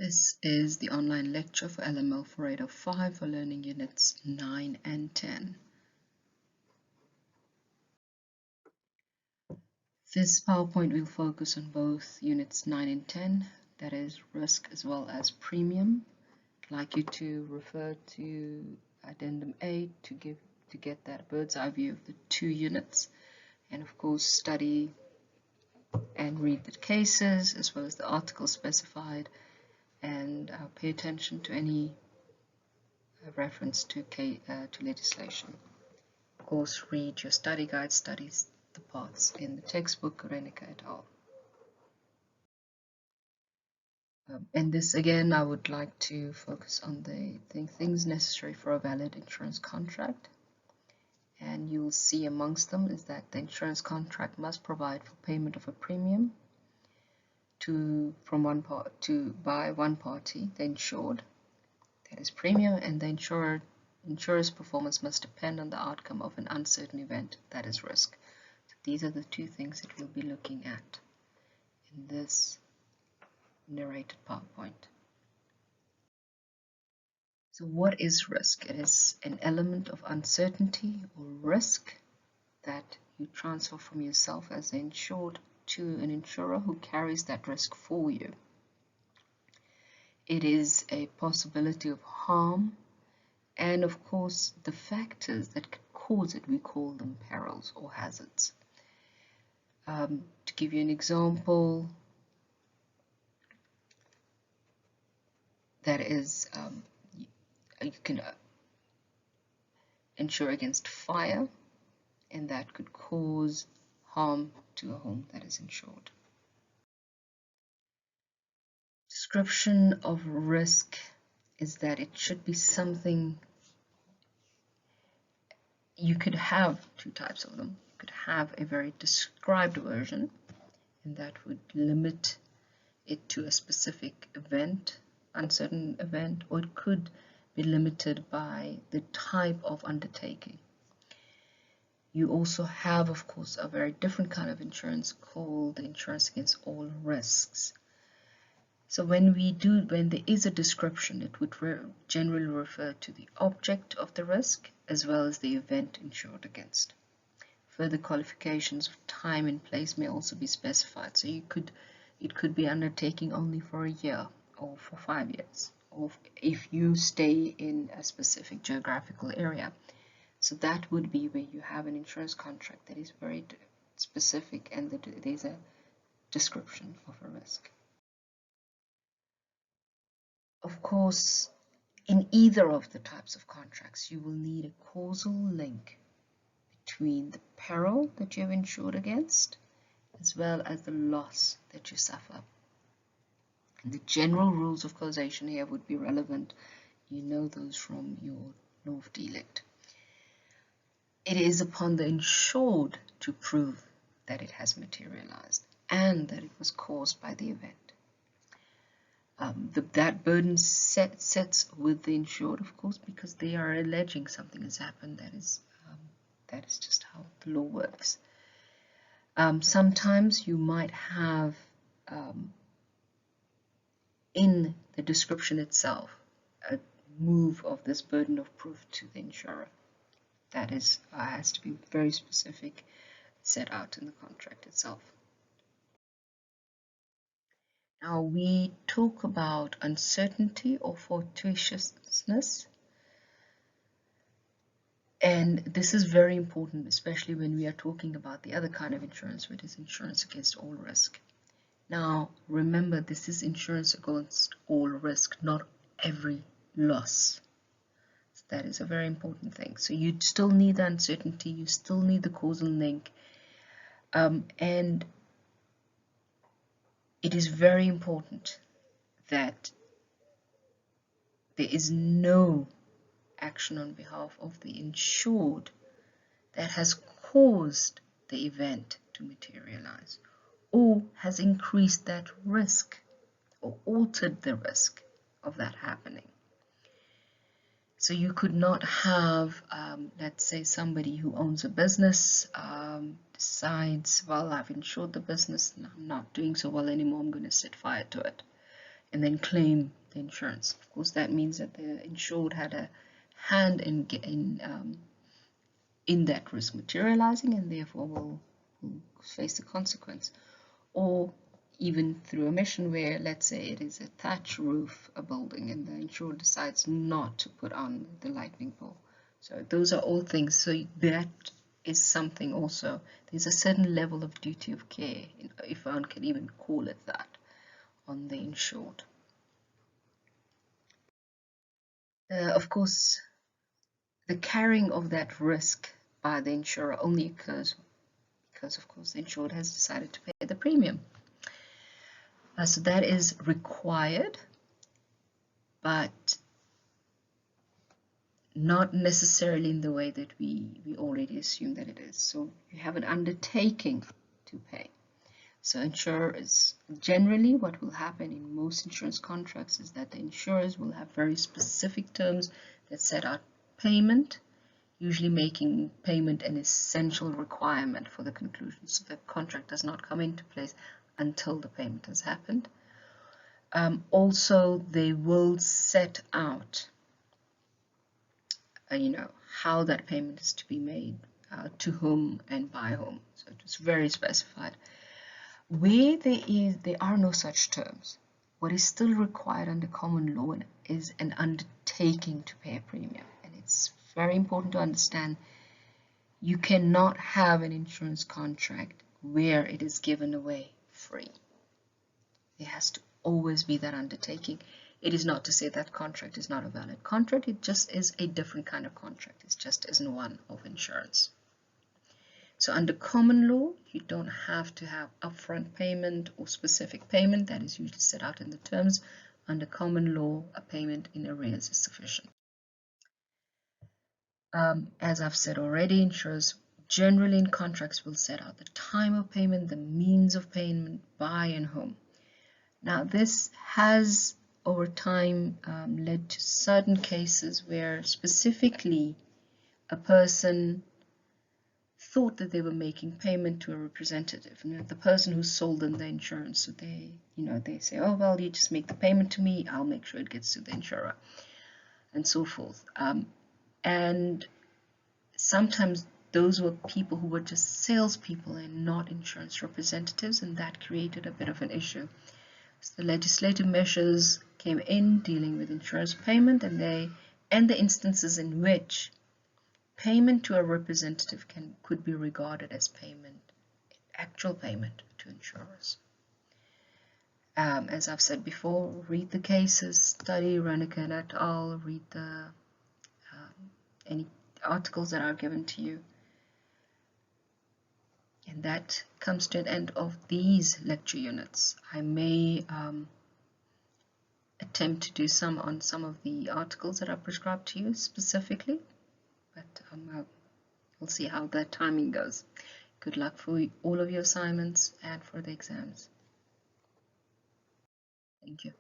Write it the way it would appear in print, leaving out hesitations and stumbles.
This is the online lecture for LML4805 for Learning Units 9 and 10. This PowerPoint will focus on both Units 9 and 10, that is risk as well as premium. I'd like you to refer to Addendum 8 to get that bird's eye view of the two units, and of course study and read the cases as well as the articles specified, and pay attention to any reference to legislation. Of course, read your study guide, studies the parts in the textbook, Renica et al. And this again, I would like to focus on the things necessary for a valid insurance contract. And you'll see amongst them is that the insurance contract must provide for payment of a premium by one party, the insured, that is premium, and the insurer's performance must depend on the outcome of an uncertain event, that is risk. So these are the two things that we'll be looking at in this narrated PowerPoint. So what is risk? It is an element of uncertainty or risk that you transfer from yourself as the insured to an insurer who carries that risk for you. It is a possibility of harm, and of course the factors that could cause it, we call them perils or hazards. To give you an example, that is you can insure against fire, and that could cause harm to a home that is insured. Description of risk is that it should be something. You could have two types of them. You could have a very described version, and that would limit it to a specific event, uncertain event, or it could be limited by the type of undertaking. You also have, of course, a very different kind of insurance called insurance against all risks. So when there is a description, it would generally refer to the object of the risk as well as the event insured against. Further qualifications of time and place may also be specified. So it could be undertaking only for a year or for 5 years, or if you stay in a specific geographical area. So that would be where you have an insurance contract that is very specific and that there's a description of a risk. Of course, in either of the types of contracts, you will need a causal link between the peril that you have insured against as well as the loss that you suffer. And the general rules of causation here would be relevant. You know those from your law of delict. It is upon the insured to prove that it has materialized and that it was caused by the event. That burden sets with the insured, of course, because they are alleging something has happened. That is just how the law works. Sometimes you might have in the description itself a move of this burden of proof to the insurer. That is has to be very specific, set out in the contract itself. Now we talk about uncertainty or fortuitousness, and this is very important, especially when we are talking about the other kind of insurance, which is insurance against all risk. Now remember, this is insurance against all risk, not every loss. So that is a very important thing. So you still need the uncertainty, you still need the causal link, and it is very important that there is no action on behalf of the insured that has caused the event to materialize or has increased that risk or altered the risk of that happening. So you could not have, let's say, somebody who owns a business decides, well, I've insured the business and I'm not doing so well anymore, I'm going to set fire to it. and then claim the insurance. Of course, that means that the insured had a hand in that risk materializing, and therefore will face the consequence. Or even through omission, where let's say it is a thatch roof, a building, and the insured decides not to put on the lightning pole. So those are all things. So that is something also. There's a certain level of duty of care, if one can even call it that, on the insured. Of course, the carrying of that risk by the insurer only occurs because, of course, the insured has decided to pay the premium. So that is required, but not necessarily in the way that we already assume that it is. So you have an undertaking to pay. So insurers, generally what will happen in most insurance contracts is that the insurers will have very specific terms that set out payment, usually making payment an essential requirement for the conclusion. So the contract does not come into place until the payment has happened. Also, they will set out how that payment is to be made, to whom and by whom. So it was very specified. Where there are no such terms, what is still required under common law is an undertaking to pay a premium. And it's very important to understand you cannot have an insurance contract where it is given away free. There has to always be that undertaking. It is not to say that contract is not a valid contract, it just is a different kind of contract. It just isn't one of insurance. So under common law, you don't have to have upfront payment or specific payment. That is usually set out in the terms. Under common law, a payment in arrears is sufficient. As I've said already, insurers generally in contracts will set out the time of payment, the means of payment, by and whom. Now, this has over time led to certain cases where specifically a person thought that they were making payment to a representative, the person who sold them the insurance. So they say, oh, well, you just make the payment to me, I'll make sure it gets to the insurer, and so forth. And sometimes those were people who were just salespeople and not insurance representatives, and that created a bit of an issue. So the legislative measures came in dealing with insurance payment, and the instances in which payment to a representative could be regarded as payment, actual payment to insurers. As I've said before, read the cases, study Renniken et al., read any articles that are given to you. And that comes to an end of these lecture units. I may attempt to do some on some of the articles that are prescribed to you specifically, but we'll see how the timing goes. Good luck for all of your assignments and for the exams. Thank you.